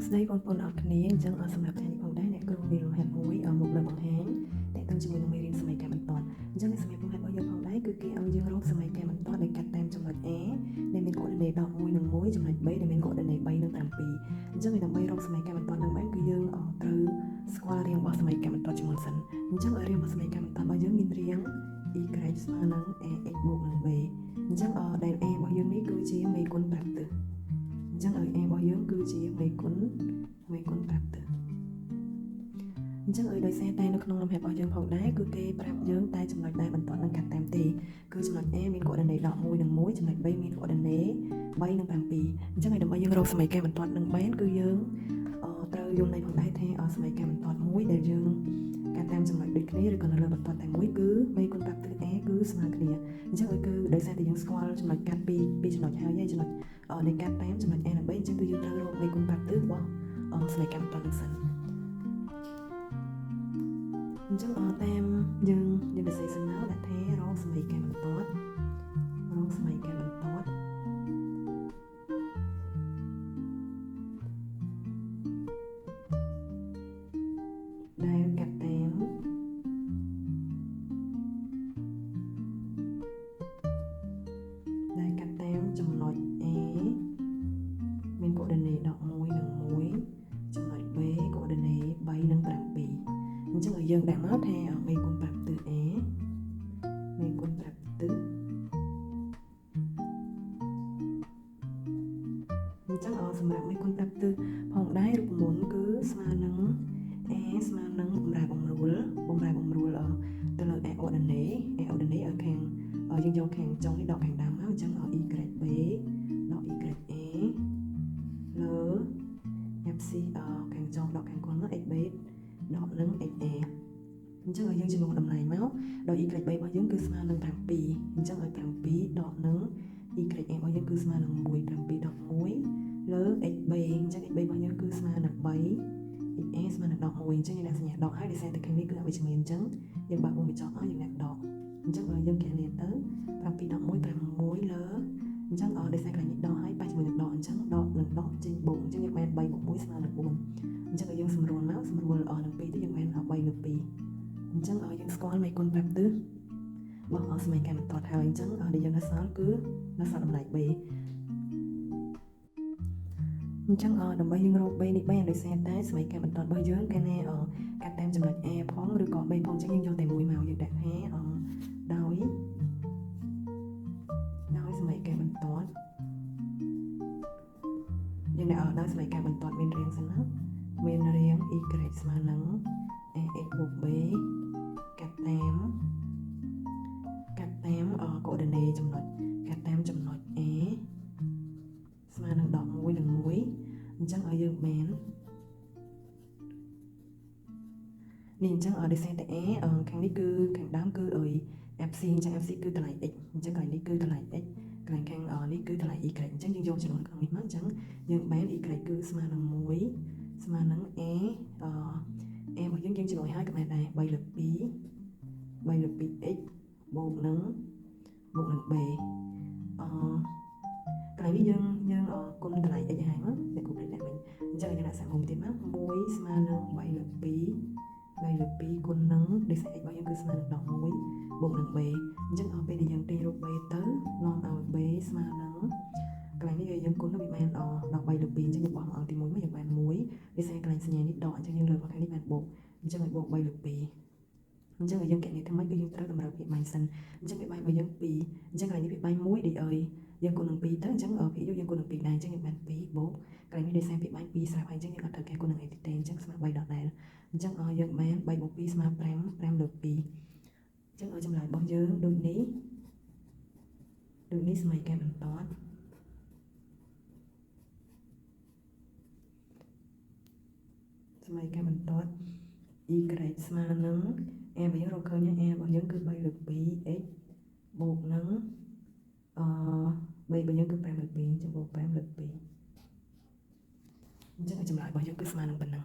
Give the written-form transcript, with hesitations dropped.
ស្ដីបងប្អូនអរគ្នាអញ្ចឹងសម្រាប់ថ្ងៃនេះផងដែរអ្នកគ្រូមានលំហាត់មួយមកលើបង្ហាញតើតើជាមួយនឹងមេរៀនសម័យកាលបន្ទាន់អញ្ចឹងសម្រាប់លំហាត់របស់យើងផងដែរគឺគេឲ្យយើងរកសម័យកាលបន្ទាន់ដោយកាត់តាមចំណុច A ដែលមានកូដិនេ11និង1ចំណុច B ដែលមានកូដិនេ3និង7អញ្ចឹងដើម្បីរកសម័យកាលបន្ទាន់នឹងបានគឺយើងត្រូវស្គាល់រាងរបស់សម័យកាលបន្ទាន់ជាមុនសិនអញ្ចឹងរាងរបស់សម័យកាលបន្ទាន់របស់យើងមានរាង y ស្មើនឹង ax បូកនឹង b អញ្ចឹងដែល a របស់យើងនេះគឺជាមេគុណប្រាប់ទិសអញ្ចឹងឲ្យ a របស់យើងគឺជាមេគុណប្រាប់ទិសអញ្ចឹងឲ្យដោយសារតែនៅក្នុងលំហាត់របស់យើងផងដែរគឺគេប្រាប់យើងតែចំណុចដែលបន្ទាត់នឹងកាត់តាមទេគឺចំណុច a មានកូដិនេ11និង1ចំណុច b មានកូដិនេ3និង7អញ្ចឹងឲ្យដើម្បីយើងរកសម័យកាលបន្ទាត់នឹងបានគឺយើងត្រូវយល់ន័យផងដែរថាសម័យកាលបន្ទាត់មួយដែលយើងកាត់តាមចំណុចដូចគ្នាឬក៏នៅលើបន្ទាត់តែមួយគឺមេគុណប្រាប់ទិស a គឺស្មើគ្នាអញ្ចឹងគឺដោយសារតែយើងស្គាល់ចំណុចកាត់ពីចំណុចហើយចំណុចនៃកាត់តាមចំណុច a និង b អញ្ចឹងគឺយើងត្រូវរកមេគុណប្រាប់ទិសរបស់សម័យកាលបន្ទាត់នឹងសិនអញ្ចឹងតាមយើងនិយាយសិនមកដាក់ថារកសម័យកាលបន្ទាត់ដែលកាត់តាមចំណុច A មានកូដិនេ11និង1ចំណុច B កូដិនេ3និង7អញ្ចឹងឲ្យយើងដាក់មកថាមេគុណប្រាប់ទិស A មេគុណប្រាប់ទិសអញ្ចឹងសម្រាប់មេគុណប្រាប់ទិសផងដែររូបមន្តគឺស្មើនឹង A ស្មើនឹងបម្រែបំរួលទៅលើ A អូដិនេឲ្យខាងយើងយកខាងចុងនេះដកខាងដើមមកអញ្ចឹងy b ដក y a លើ fc ខាងចុងដកខាងកុនមក xb ដកនឹង xa អញ្ចឹងឲ្យយើងចំនួនតំណែងមកដោយ y b របស់យើងគឺស្មើនឹង7អញ្ចឹងឲ្យ7ដកនឹង y a របស់យើងគឺស្មើនឹង1 7ដក1លើ xb អញ្ចឹង xb របស់យើងគឺស្មើនឹង3 xa ស្មើនឹងដក1អញ្ចឹងយើងដាក់សញ្ញាដកហើយដោយសារតែខាងនេះគឺអវិជ្ជមានអញ្ចឹងយើងបើកវងកញ្ចក់ឲ្យយើងដាក់ដកអញ្ចឹងឲ្យយើងកែនេះទៅ7ដក1 6លើអញ្ចឹងដោយសារកន្លែងនេះដកហើយប៉ះជាមួយនឹងដកអញ្ចឹងដកនឹងដកចេញបូកអញ្ចឹងយើងបាន3បូក1ស្មើនឹង4អញ្ចឹងឲ្យយើងសម្រួលនឹង2ទៅយើងបាន3លើ2អញ្ចឹងឲ្យយើងស្គាល់មេគុណប្រាប់ទិសរបស់សម័យកាលបន្ទាត់ហើយអញ្ចឹងដែលយើងនៅសល់គឺនៅសល់តម្លៃ b អញ្ចឹងដើម្បីយើងរក b នេះបានដោយសារតែសម័យកាលបន្ទាត់របស់យើងកាលណាកាត់តាមចំណុច a ផងឬក៏ b ផងអញ្ចឹងយើងយកតែមួយមកយើងដាក់ថាដោយសម័យកាលបន្ទាត់យើងដាក់ដោយសម័យកាលបន្ទាត់មានរាងសិនណាមានរាង y ស្មើនឹង ax បូក b កាត់តាមកូដិនេចំណុចកាត់តាមចំណុច a ស្មើនឹង11និង1អញ្ចឹងឲ្យយើងបាននេះអញ្ចឹងដោយសារតែ a ខាងនេះគឺខាងដើមគឺឲ្យ fc អញ្ចឹង fc គឺតម្លៃ x អញ្ចឹងកន្លែងនេះគឺតម្លៃ x កន្លែងខាងនេះគឺតម្លៃ y អញ្ចឹងយើងយកចំនួនក្នុងនេះមកអញ្ចឹងយើងបាន y គឺស្មើនឹង1ស្មើនឹង a របស់យើងចំនួនហើយក៏បានដែរ3លើ 2x បូកនឹង b កន្លែងនេះយើងគុណតម្លៃ x ហើយមកតែគុណនេះវិញអញ្ចឹងយើងដាក់សាមុំទៀតមក1ស្មើនឹង3លើ2គុណនឹងដោយសារ x របស់យើងគឺស្មើនឹង11បូកនឹង b អញ្ចឹងពេលដែលយើងទាញរូប b ទៅនាំឲ្យ b ស្មើនឹងកន្លែងនេះយើងគុណទៅវាបាន13លើ2អញ្ចឹងយើងបោះមកទី1មកយើងបាន1ដោយសារកន្លែងសញ្ញានេះដកអញ្ចឹងយើងលើកមកខាងនេះបានបូកអញ្ចឹងឲ្យបូក3លើ2អញ្ចឹងឲ្យយើងកណិតធ្វើម៉េចគឺយើងត្រូវតម្រូវភាគបាញ់សិនអញ្ចឹងវាបាញ់របស់យើង2អញ្ចឹងកន្លែងនេះវាបាញ់1ដូចឲ្យយើងគុណនឹង2ទៅអញ្ចឹងភាគយកយើងគុណនឹង2ដែរអញ្ចឹងយើងបាន2បូកកន្លែងនេះដោយសារភាគបាញ់2ស្រាប់ហើយអញ្ចឹងយើងអត់ត្រូវការគុណនឹងអីទេអញ្ចឹងស្មើ3ដកដែរអញ្ចឹងយើងបាន3បូក2ស្មើ5លើ2អញ្ចឹងចម្លើយរបស់យើងដូចនេះសម័យកាលបន្ទាត់y ស្មើនឹង a របស់យើងរកឃើញ a របស់យើងគឺ3លើ 2x បូកនឹងb របស់យើងគឺ5លើ2អញ្ចឹងបូក5លើ2អញ្ចឹងចម្លើយរបស់យើងគឺស្មើនឹងប៉ុណ្ណឹង